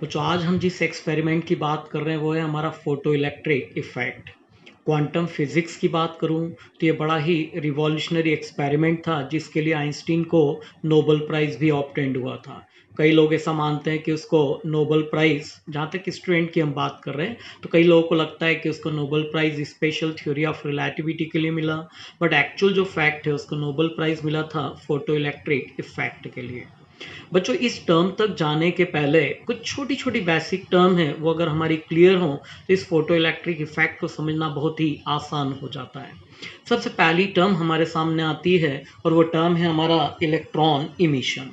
बच्चों आज हम जिस एक्सपेरिमेंट की बात कर रहे हैं वो है हमारा photo electric effect. Quantum physics की बात करूं तो ये बड़ा ही रिवॉल्यूशनरी एक्सपेरिमेंट था जिसके लिए आइंस्टीन को नोबेल प्राइज़ भी ऑब्टेंड हुआ था। कई लोग ऐसा मानते हैं कि उसको नोबेल प्राइज़, जहाँ तक स्टूडेंट की हम बात कर रहे हैं तो कई लोगों को लगता है कि उसको Nobel prize special theory of relativity के लिए मिला, बट एक्चुअल जो फैक्ट है उसको नोबेल प्राइज़ मिला था फोटो इलेक्ट्रिक इफेक्ट के लिए। बच्चों इस टर्म तक जाने के पहले कुछ छोटी छोटी बेसिक टर्म है, वो अगर हमारी क्लियर हो तो इस फोटो इलेक्ट्रिक इफेक्ट को समझना बहुत ही आसान हो जाता है। सबसे पहली टर्म हमारे सामने आती है और वो टर्म है हमारा इलेक्ट्रॉन इमिशन।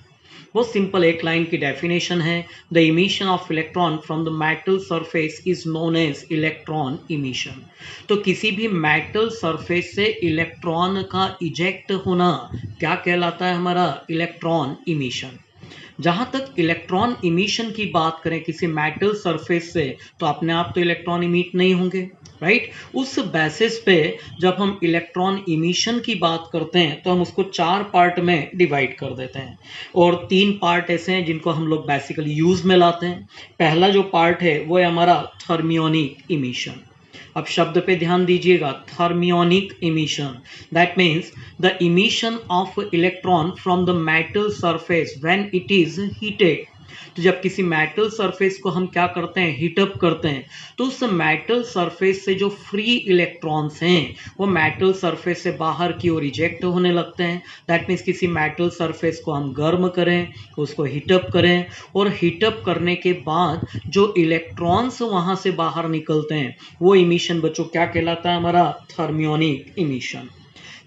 बहुत सिंपल एक लाइन की डेफिनेशन है, the emission of electron from the metal surface is known as electron emission. तो किसी भी मेटल सरफेस से इलेक्ट्रॉन का इजेक्ट होना क्या कहलाता है? हमारा इलेक्ट्रॉन इमिशन। जहाँ तक इलेक्ट्रॉन इमिशन की बात करें किसी मेटल सरफेस से, तो अपने आप तो इलेक्ट्रॉन इमिट नहीं होंगे, राइट। उस बेसिस पे जब हम इलेक्ट्रॉन इमिशन की बात करते हैं तो हम उसको 4 पार्ट में डिवाइड कर देते हैं, और 3 पार्ट ऐसे हैं जिनको हम लोग बेसिकली यूज में लाते हैं। पहला जो पार्ट है वो है हमारा थर्मियोनिक इमिशन। अब शब्द पे ध्यान दीजिएगा, thermionic emission, that means the emission of electron from the metal surface when it is heated. तो जब किसी मेटल सरफेस को हम क्या करते हैं, हीटअप करते हैं, तो उस मेटल सरफेस से जो फ्री इलेक्ट्रॉन्स हैं वो मेटल सरफेस से बाहर की ओर रिजेक्ट होने लगते हैं। दैट मीन्स किसी मेटल सरफेस को हम गर्म करें, उसको हीटअप करें, और हीटअप करने के बाद जो इलेक्ट्रॉन्स वहां से बाहर निकलते हैं वो इमिशन बच्चों क्या कहलाता है? हमारा थर्मियोनिक इमिशन।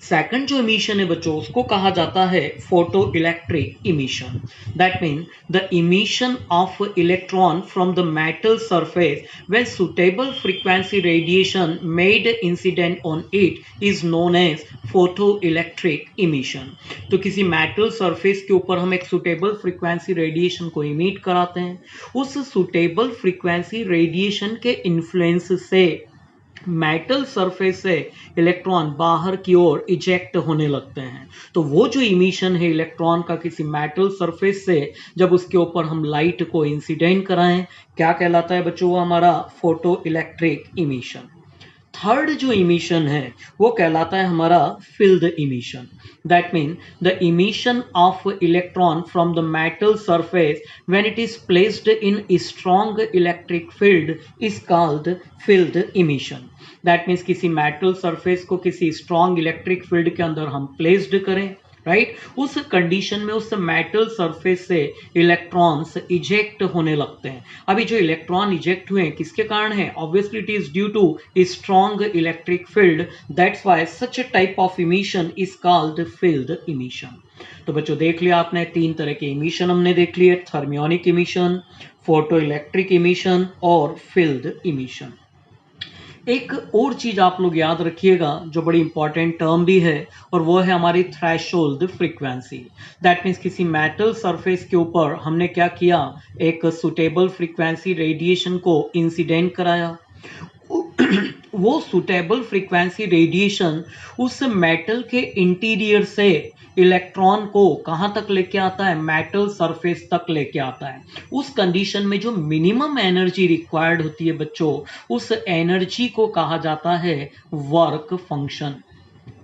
सेकंड जो इमिशन है बच्चों उसको कहा जाता है photo electric emission. That mean the emission of electron from the metal surface when suitable frequency radiation made incident on it is known as photo electric emission. तो किसी metal surface के ऊपर हम एक सुटेबल फ्रीक्वेंसी रेडिएशन को emit कराते हैं, उस सुटेबल फ्रीक्वेंसी रेडिएशन के इन्फ्लुएंस से मेटल सरफेस से इलेक्ट्रॉन बाहर की ओर इजेक्ट होने लगते हैं। तो वो जो इमिशन है इलेक्ट्रॉन का किसी मेटल सरफेस से, जब उसके ऊपर हम लाइट को इंसिडेंट कराएं, क्या कहलाता है बच्चों? वो हमारा फोटो इलेक्ट्रिक इमिशन। थर्ड जो इमिशन है वो कहलाता है हमारा field emission. That mean the emission of electron from the metal surface when it is placed in strong electric field is called field emission. That means किसी metal surface को किसी strong electric field के अंदर हम placed करें, right, उस condition में उस मेटल सरफेस से इलेक्ट्रॉन्स इजेक्ट होने लगते हैं। अभी जो इलेक्ट्रॉन इजेक्ट हुए किसके कारण है? Obviously it is due to strong electric field, that's why such a type of emission is called field emission. तो बच्चों देख लिया आपने, 3 तरह के इमिशन हमने देख लिए, thermionic emission, photo electric emission और फील्ड इमिशन। एक और चीज आप लोग याद रखिएगा जो बड़ी इंपॉर्टेंट टर्म भी है, और वो है हमारी थ्रेशोल्ड फ्रीक्वेंसी। दैट मीन्स किसी मेटल सरफेस के ऊपर हमने क्या किया, एक सुटेबल फ्रीक्वेंसी रेडिएशन को इंसिडेंट कराया। वो सुटेबल फ्रीक्वेंसी रेडिएशन उस मेटल के इंटीरियर से इलेक्ट्रॉन को कहां तक लेके आता है? मेटल सरफेस तक लेके आता है। उस कंडीशन में जो मिनिमम एनर्जी रिक्वायर्ड होती है बच्चों, उस एनर्जी को कहा जाता है वर्क फंक्शन।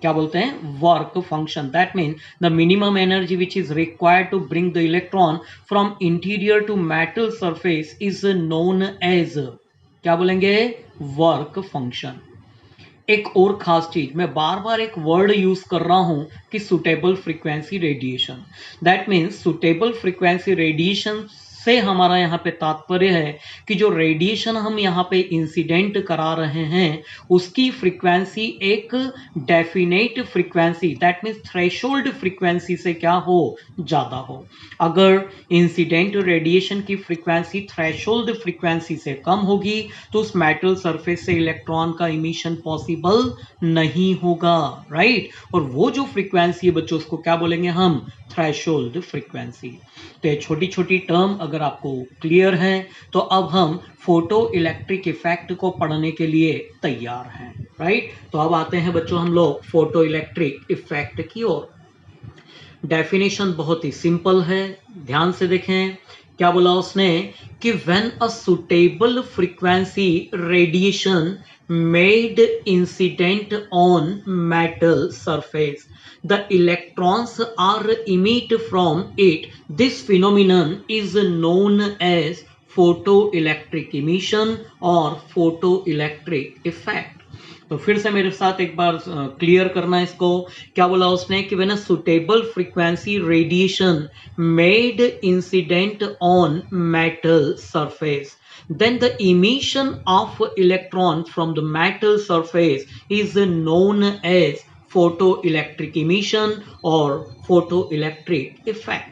क्या बोलते हैं? Work function. That mean the minimum energy which is required to bring the electron from interior to metal surface is known as, क्या बोलेंगे? Work function. एक और खास चीज, मैं बार बार एक वर्ड यूज कर रहा हूं कि suitable frequency radiation. That means suitable frequency radiation से हमारा यहाँ पे तात्पर्य है कि जो रेडिएशन हम यहाँ पे इंसिडेंट करा रहे हैं उसकी फ्रीक्वेंसी एक definite frequency, that means threshold frequency से क्या हो? ज्यादा हो। अगर इंसिडेंट रेडिएशन की फ्रीक्वेंसी थ्रेशोल्ड फ्रीक्वेंसी से कम होगी तो उस मेटल सरफेस से इलेक्ट्रॉन का इमिशन पॉसिबल नहीं होगा, राइट। और वो जो फ्रीक्वेंसी है बच्चों उसको क्या बोलेंगे हम? Threshold frequency. तो ये छोटी छोटी टर्म अगर आपको क्लियर है तो अब हम फोटो इलेक्ट्रिक इफेक्ट को पढ़ने के लिए तैयार हैं, राइट। तो अब आते हैं बच्चों हम लोग फोटो इलेक्ट्रिक इफेक्ट की ओर। डेफिनेशन बहुत ही सिंपल है, ध्यान से देखें। क्या बोला उसने कि when a suitable frequency radiation made incident on metal surface the electrons are emit from it. This phenomenon is known as photoelectric emission or photoelectric effect. तो फिर से मेरे साथ एक बार क्लियर करना है इसको। क्या बोला उसने कि when a suitable frequency radiation made incident on metal surface then the emission of electron from the metal surface is known as photoelectric emission or photoelectric effect.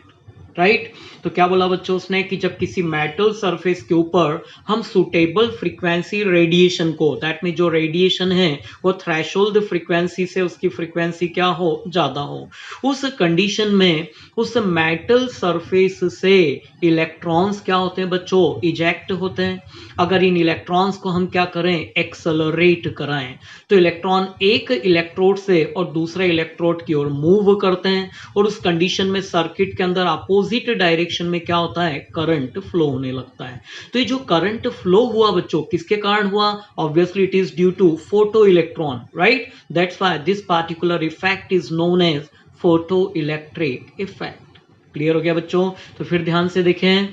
Right तो क्या बोला बच्चों उसने कि जब किसी मेटल सरफेस के ऊपर हम सुटेबल फ्रीक्वेंसी रेडिएशन को, दैट मीन जो रेडिएशन है वो थ्रेशोल्ड फ्रीक्वेंसी से उसकी फ्रीक्वेंसी क्या हो, ज्यादा हो, उस कंडीशन में उस मेटल सरफेस से इलेक्ट्रॉन्स क्या होते हैं बच्चों, इजेक्ट होते हैं। अगर इन इलेक्ट्रॉन्स को हम क्या करें, एक्सेलरेट कराएं, तो इलेक्ट्रॉन एक इलेक्ट्रोड से और दूसरे इलेक्ट्रोड की ओर मूव करते हैं और उस कंडीशन में सर्किट के अंदर अपोजिट डायरेक्शन में क्या होता है, करंट फ्लो होने लगता है। तो ये जो करंट फ्लो हुआ बच्चों किसके कारण हुआ, obviously it is due to photo electron, right. That's why this particular effect is known as photo electric effect. Clear हो गया बच्चों। तो फिर ध्यान से देखें,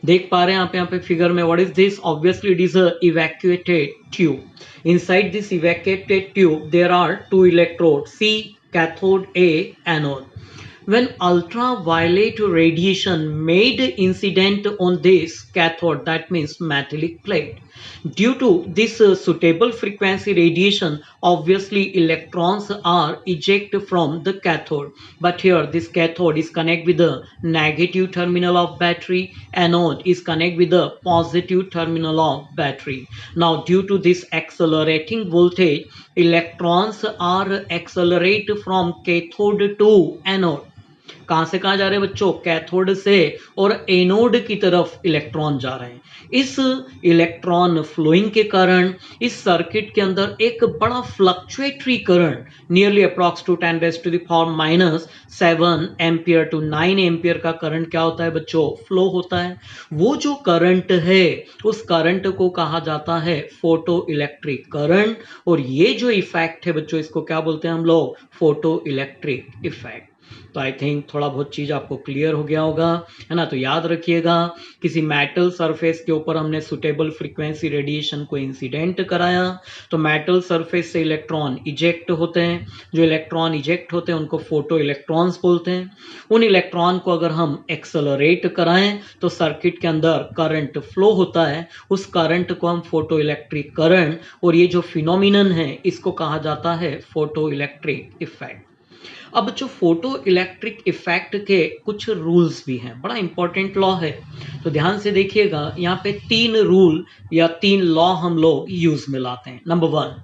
देख पा रहे हैं आप यहाँ पे फिगर में, what is this, obviously it is a evacuated tube. Inside this evacuated tube there are two electrode, C cathode, A anode. When ultraviolet radiation made incident on this cathode, that means metallic plate. Due to this suitable frequency radiation, obviously electrons are ejected from the cathode. But here this cathode is connected with the negative terminal of battery, anode is connected with the positive terminal of battery. Now due to this accelerating voltage, electrons are accelerated from cathode to anode. कहां से कहां जा रहे हैं बच्चों, cathode से और anode की तरफ इलेक्ट्रॉन जा रहे हैं। इस इलेक्ट्रॉन फ्लोइंग के कारण इस सर्किट के अंदर एक बड़ा fluctuatory current nearly approx to 10⁻⁻7 ampere to 9 ampere का करंट क्या होता है बच्चों, फ्लो होता है। वो जो करंट है उस करंट को कहा जाता है फोटो इलेक्ट्रिक करंट, और ये जो इफेक्ट है बच्चों इसको क्या बोलते हैं हम लोग, फोटो इलेक्ट्रिक इफेक्ट। तो आई थिंक थोड़ा बहुत चीज आपको क्लियर हो गया होगा, है ना। तो याद रखिएगा, किसी मेटल सरफेस के ऊपर हमने सुटेबल फ्रीक्वेंसी रेडिएशन को इंसिडेंट कराया, तो मेटल सरफेस से इलेक्ट्रॉन इजेक्ट होते हैं। जो इलेक्ट्रॉन इजेक्ट होते हैं उनको फोटो इलेक्ट्रॉन्स बोलते हैं। उन इलेक्ट्रॉन को अगर हम एक्सेलरेट कराएं तो सर्किट के अंदर करंट फ्लो होता है, उस करंट को हम फोटो इलेक्ट्रिक करंट, और ये जो फिनोमिनन है इसको कहा जाता है फोटो इलेक्ट्रिक इफेक्ट। अब जो फोटो इलेक्ट्रिक इफेक्ट के कुछ रूल्स भी हैं, बड़ा इंपॉर्टेंट लॉ है, तो ध्यान से देखिएगा। यहाँ पे 3 रूल या 3 लॉ हम लोग यूज में लाते हैं। Number 1,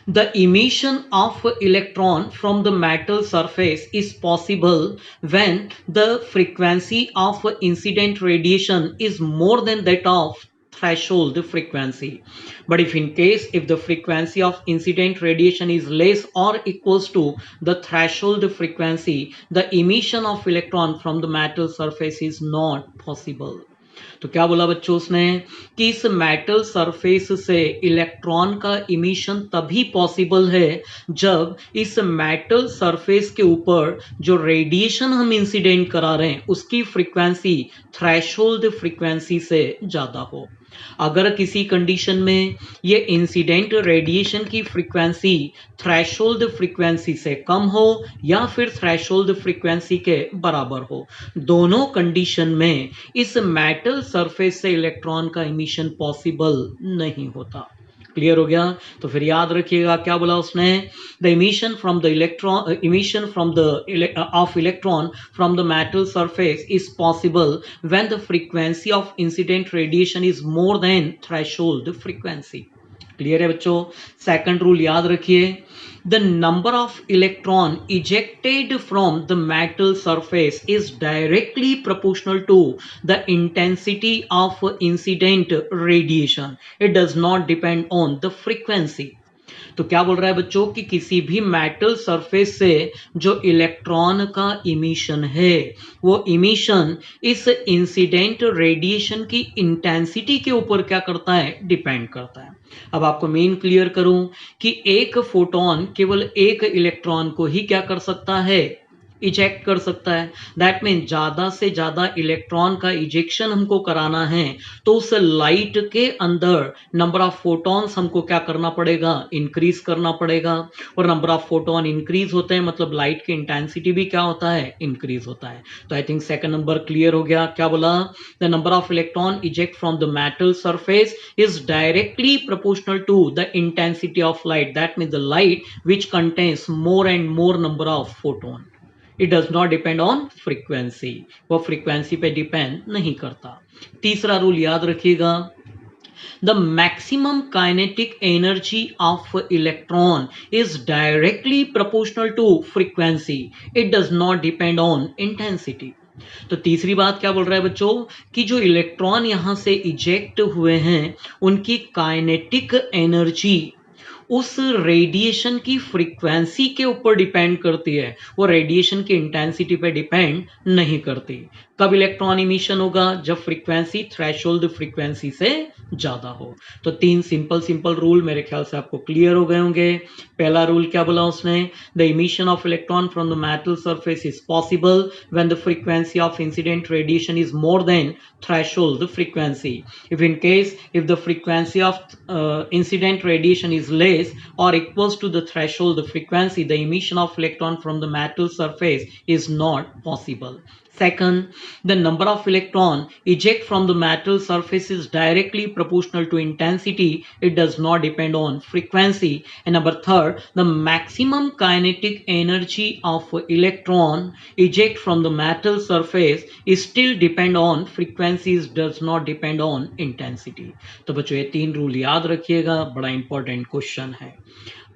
the emission of electron from the metal surface is possible when the frequency of incident radiation is more than that of threshold frequency. But if the frequency of incident radiation is less or equals to the threshold frequency, the emission of electron from the metal surface is not possible. तो क्या बोला बच्चों उसने कि इस metal surface से electron का emission तभी पॉसिबल है जब इस मेटल सरफेस के ऊपर जो रेडिएशन हम इंसिडेंट करा रहे हैं उसकी फ्रीक्वेंसी थ्रेशोल्ड फ्रीक्वेंसी से ज्यादा हो। अगर किसी कंडीशन में ये इंसिडेंट रेडिएशन की फ्रीक्वेंसी थ्रेशोल्ड फ्रीक्वेंसी से कम हो या फिर थ्रेशोल्ड फ्रीक्वेंसी के बराबर हो, दोनों कंडीशन में इस मेटल सरफेस से इलेक्ट्रॉन का इमिशन पॉसिबल नहीं होता। क्लियर हो गया। तो फिर याद रखिएगा क्या बोला उसने, the emission from the electron from the metal surface is possible when the frequency of incident radiation is more than threshold frequency. Clear है बच्चों। सेकंड रूल याद रखिए, the number of electron ejected from the metal surface is directly proportional to the intensity of incident radiation. It does not depend on the frequency. तो क्या बोल रहा है बच्चों कि किसी भी मेटल सरफेस से जो इलेक्ट्रॉन का इमिशन है वो इमिशन इस इंसिडेंट रेडिएशन की इंटेंसिटी के ऊपर क्या करता है, डिपेंड करता है। अब आपको मेन क्लियर करूं कि एक फोटोन केवल एक इलेक्ट्रॉन को ही क्या कर सकता है, इजेक्ट कर सकता है। दैट मीन ज्यादा से ज्यादा इलेक्ट्रॉन का इजेक्शन हमको कराना है तो उस लाइट के अंदर नंबर ऑफ फोटॉन्स हमको क्या करना पड़ेगा, इंक्रीज करना पड़ेगा। और नंबर ऑफ फोटोन इंक्रीज होते हैं मतलब लाइट की इंटेंसिटी भी क्या होता है, इंक्रीज होता है। तो I think second number clear हो गया। क्या बोला, the number of electron eject from the metal surface is directly proportional to the intensity of light. That mean the light which contains more and more number of photon. It does not depend on frequency, वो frequency पे depend नहीं करता। तीसरा rule याद रखिएगा, the maximum kinetic energy of electron is directly proportional to frequency, it does not depend on intensity. तो तीसरी बात क्या बोल रहा है बच्चों कि जो इलेक्ट्रॉन यहां से इजेक्ट हुए हैं उनकी काइनेटिक एनर्जी उस रेडिएशन की फ्रीक्वेंसी के ऊपर डिपेंड करती है, वो रेडिएशन की इंटेंसिटी पे डिपेंड नहीं करती। कब इलेक्ट्रॉन इमिशन होगा, जब फ्रीक्वेंसी थ्रेशोल्ड फ्रीक्वेंसी से ज्यादा हो। तो तीन सिंपल सिंपल रूल मेरे ख्याल से आपको क्लियर हो गए होंगे। पहला रूल क्या बोला उसने, the emission of electron from the metal surface is possible when the frequency of incident radiation is more then threshold frequency. If the frequency of incident radiation is less or equals to the threshold frequency, the emission of electron from the metal surface is not possible. Second, the number of electron eject from the metal surface is directly proportional to intensity. It does not depend on frequency. And number third, the maximum kinetic energy of electron eject from the metal surface is still depend on frequencies, does not depend on intensity. तो बच्चों ये तीन rule याद रखिएगा, बड़ा important question है।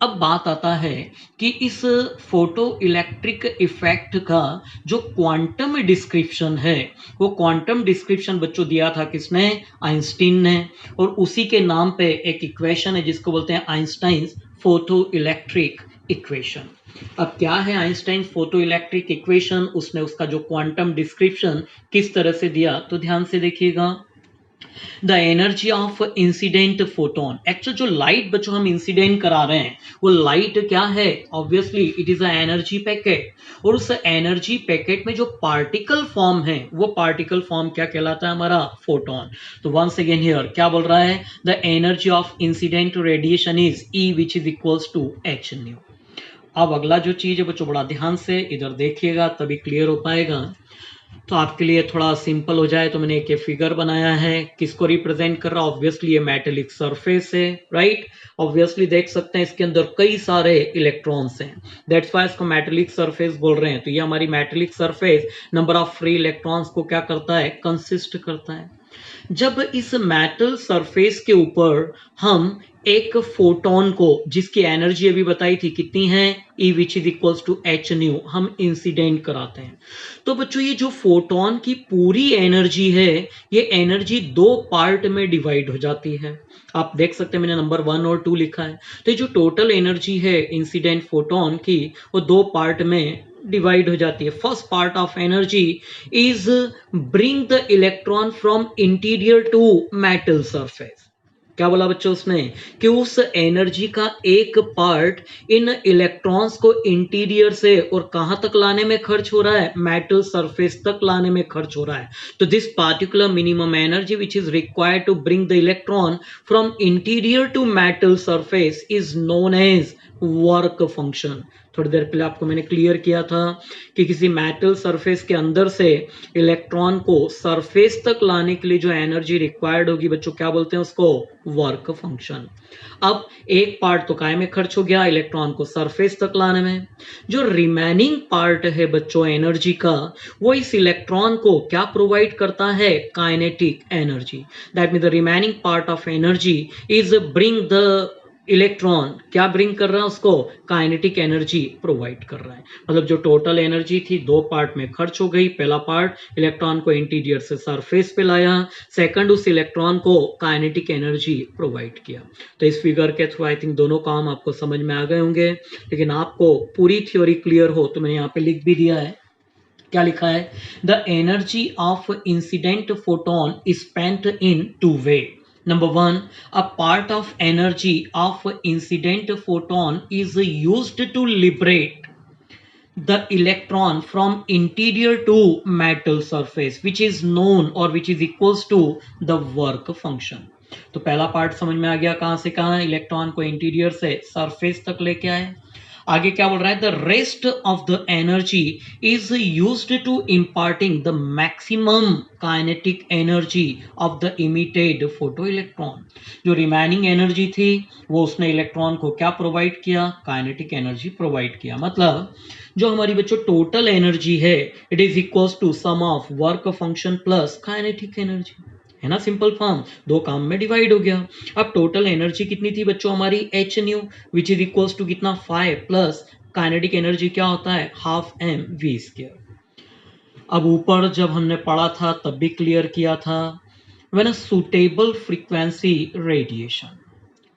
अब बात आता है कि इस फोटो इलेक्ट्रिक इफेक्ट का जो क्वांटम डिस्क्रिप्शन है, वो क्वांटम डिस्क्रिप्शन बच्चों दिया था किसने, आइंस्टीन ने। और उसी के नाम पे एक इक्वेशन है जिसको बोलते हैं आइंस्टाइन्स फोटो इलेक्ट्रिक इक्वेशन। अब क्या है आइंस्टाइन फोटो इलेक्ट्रिक इक्वेशन, उसने उसका जो क्वांटम डिस्क्रिप्शन किस तरह से दिया, तो ध्यान से देखिएगा। The energy of incident photon, actual जो लाइट बच्चों हम इंसिडेंट करा रहे हैं वो लाइट क्या है, obviously it is a energy packet. और उस एनर्जी पैकेट में जो पार्टिकल फॉर्म है वो पार्टिकल फॉर्म क्या कहलाता है, हमारा फोटोन। तो वंस अगेन हियर क्या बोल रहा है, the energy of incident radiation is E which is equals to h nu. अब अगला जो चीज है बच्चों बड़ा ध्यान से इधर देखिएगा तभी क्लियर हो पाएगा। तो आपके लिए थोड़ा सिंपल हो जाए तो मैंने एक फिगर बनाया है, किसको रिप्रेजेंट कर रहा है, ऑब्वियसली ये मेटेलिक सरफेस है, राइट। ऑब्वियसली देख सकते हैं इसके अंदर कई सारे इलेक्ट्रॉन्स हैं, दैट्स व्हाई इसको मेटेलिक सरफेस बोल रहे हैं। तो ये हमारी metallic surface number of free electrons को क्या करता है, कंसिस्ट करता है। जब इस मेटल सरफेस के ऊपर हम एक फोटोन को, जिसकी एनर्जी अभी बताई थी कितनी है, E which is equals to h nu, हम इंसिडेंट कराते हैं। तो बच्चों ये जो फोटोन की पूरी एनर्जी है ये एनर्जी दो पार्ट में डिवाइड हो जाती है। आप देख सकते हैं मैंने नंबर 1 और 2 लिखा है। तो ये जो टोटल एनर्जी है इंसिडेंट फोटोन की वो दो पार्ट में डिवाइड हो जाती है। First part of energy is bring the electron from interior to metal surface. क्या बोला बच्चों उसने कि उस एनर्जी का एक पार्ट इन इलेक्ट्रॉन्स को इंटीरियर से और कहां तक लाने में खर्च हो रहा है, मेटल सरफेस तक लाने में खर्च हो रहा है। तो this particular minimum energy which is required to bring the electron from interior to metal surface is known as work function. थोड़ी देर पहले आपको मैंने क्लियर किया था कि किसी मेटल सरफेस के अंदर से इलेक्ट्रॉन को सरफेस तक लाने के लिए जो एनर्जी रिक्वायर्ड होगी बच्चों क्या बोलते हैं उसको, वर्क फंक्शन। अब एक पार्ट तो काय में खर्च हो गया, इलेक्ट्रॉन को सरफेस तक लाने में। जो रिमेनिंग पार्ट है बच्चों एनर्जी का, वो इस इलेक्ट्रॉन को क्या प्रोवाइड करता है, kinetic energy. That mean the remaining part of energy is bring the electron क्या ब्रिंग कर रहा है, उसको काइनेटिक एनर्जी प्रोवाइड कर रहा है। मतलब जो टोटल एनर्जी थी दो पार्ट में खर्च हो गई। पहला पार्ट इलेक्ट्रॉन को इंटीरियर से सरफेस पे लाया, सेकंड उस इलेक्ट्रॉन को काइनेटिक एनर्जी प्रोवाइड किया। तो इस फिगर के थ्रू आई थिंक दोनों काम आपको समझ में आ गए होंगे। लेकिन आपको पूरी थ्योरी क्लियर हो तो मैंने यहाँ पे लिख भी दिया है। क्या लिखा है? The energy of incident photon is spent in two way. Number one, a part of energy of incident photon is used to liberate the electron from interior to metal surface, which is known or which is equals to the work function. तो पहला part समझ में आ गया, कहां से कहां electron को interior से सरफेस तक लेके आए। आगे क्या बोल रहा है? The rest of the energy is used to imparting the maximum kinetic energy of the emitted photo electron. जो रिमेनिंग एनर्जी थी वो उसने इलेक्ट्रॉन को क्या प्रोवाइड किया? काइनेटिक एनर्जी प्रोवाइड किया। मतलब जो हमारी बच्चों टोटल एनर्जी है it is equals to sum of work function plus kinetic energy, है ना। सिंपल फॉर्म, दो काम में डिवाइड हो गया। अब टोटल एनर्जी कितनी थी बच्चों हमारी? H nu which is equals to कितना? 5 प्लस काइनेटिक एनर्जी क्या होता है? Half M V square. अब ऊपर जब हमने पढ़ा था तब भी क्लियर किया था, when a suitable frequency radiation,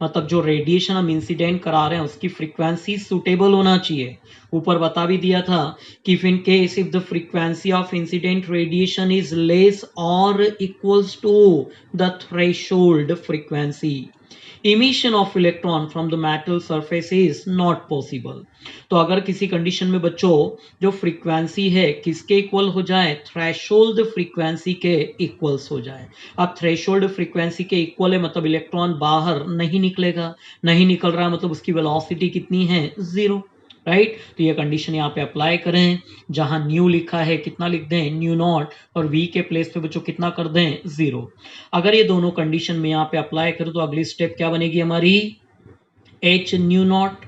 मतलब जो रेडिएशन हम इंसिडेंट करा रहे हैं उसकी फ्रीक्वेंसी सुटेबल होना चाहिए। ऊपर बता भी दिया था कि if in case if the frequency of incident radiation is less और equals to the threshold frequency, emission of electron from the metal surface is not possible. तो अगर किसी कंडीशन में बच्चों जो फ्रीक्वेंसी है किसके इक्वल हो जाए? थ्रेशोल्ड फ्रीक्वेंसी के इक्वल्स हो जाए। अब थ्रेशोल्ड फ्रीक्वेंसी के इक्वल है मतलब इलेक्ट्रॉन बाहर नहीं निकलेगा, नहीं निकल रहा है मतलब उसकी वेलोसिटी कितनी है? 0, राइट। तो ये कंडीशन यहाँ पे अप्लाई करें, जहां न्यू लिखा है कितना लिख दें? न्यू नॉट, और वी के प्लेस पे बच्चों कितना कर दें? 0। अगर ये दोनों कंडीशन में यहाँ पे अप्लाई करूं तो अगली स्टेप क्या बनेगी हमारी? H nu naught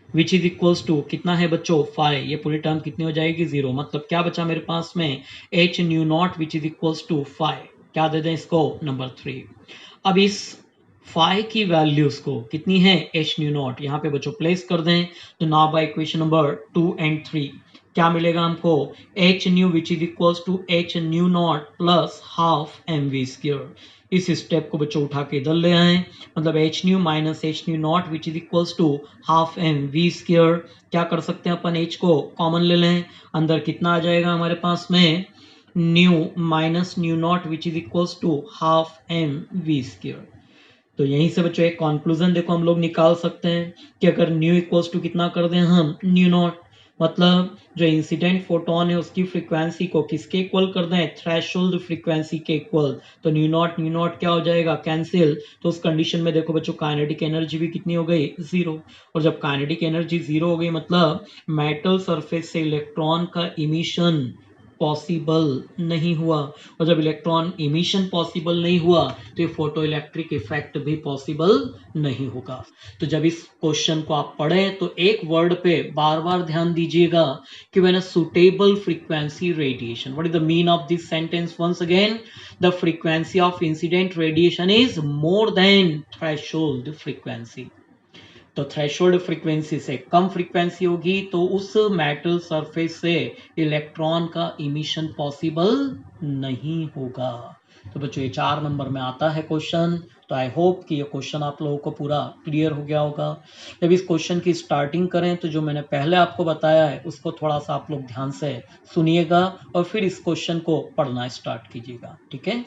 which is equals to कितना है बच्चों? 5। ये पूरी टर्म कितनी हो जाएगी? 0। मतलब क्या बचा मेरे पास में? H nu naught which is equals to 5। क्या दे दें इसको? नंबर 3। अब इस फाई की वैल्यूज को कितनी है? एच न्यू नॉट यहाँ पे बच्चों प्लेस कर दें। तो now by equation number 2 and 3 क्या मिलेगा हमको? H nu which is equals to H nu naught plus half M V square. इस स्टेप को बच्चों उठा के इधर ले आए, मतलब H nu minus H nu naught which is equals to half M V square. क्या कर सकते हैं अपन? एच को कॉमन ले लें, अंदर कितना आ जाएगा हमारे पास में? Nu minus nu naught which is equals to half M V square. तो यहीं से बच्चों एक कंक्लूजन देखो हम लोग निकाल सकते हैं कि अगर न्यू इक्वल्स टू कितना कर दें हम? न्यू नॉट, मतलब जो इंसिडेंट फोटोन है उसकी फ्रीक्वेंसी को किसके इक्वल कर दें? थ्रेशोल्ड फ्रीक्वेंसी के इक्वल। तो न्यू नॉट क्या हो जाएगा? कैंसिल। तो उस कंडीशन में देखो बच्चों काइनेटिक एनर्जी भी कितनी हो गई? 0। और जब काइनेटिक एनर्जी 0 हो गई मतलब मेटल सरफेस से इलेक्ट्रॉन का इमिशन पॉसिबल नहीं हुआ। और जब इलेक्ट्रॉन इमिशन पॉसिबल नहीं हुआ तो ये फोटो इलेक्ट्रिक इफेक्ट भी पॉसिबल नहीं होगा। तो जब इस क्वेश्चन को आप पढ़ें तो एक वर्ड पे बार बार ध्यान दीजिएगा कि when a suitable frequency radiation, what is the mean of this sentence? Once again, the frequency of incident radiation is more than threshold frequency. तो थ्रेशोल्ड फ्रीक्वेंसी से कम फ्रीक्वेंसी होगी तो उस मेटल सरफेस से इलेक्ट्रॉन का इमिशन पॉसिबल नहीं होगा। तो बच्चों ये 4 नंबर में आता है क्वेश्चन। तो आई होप कि ये क्वेश्चन आप लोगों को पूरा क्लियर हो गया होगा। जब इस क्वेश्चन की स्टार्टिंग करें तो जो मैंने पहले आपको बताया है उसको थोड़ा सा आप लोग ध्यान से सुनिएगा और फिर इस क्वेश्चन को पढ़ना स्टार्ट कीजिएगा, ठीक है।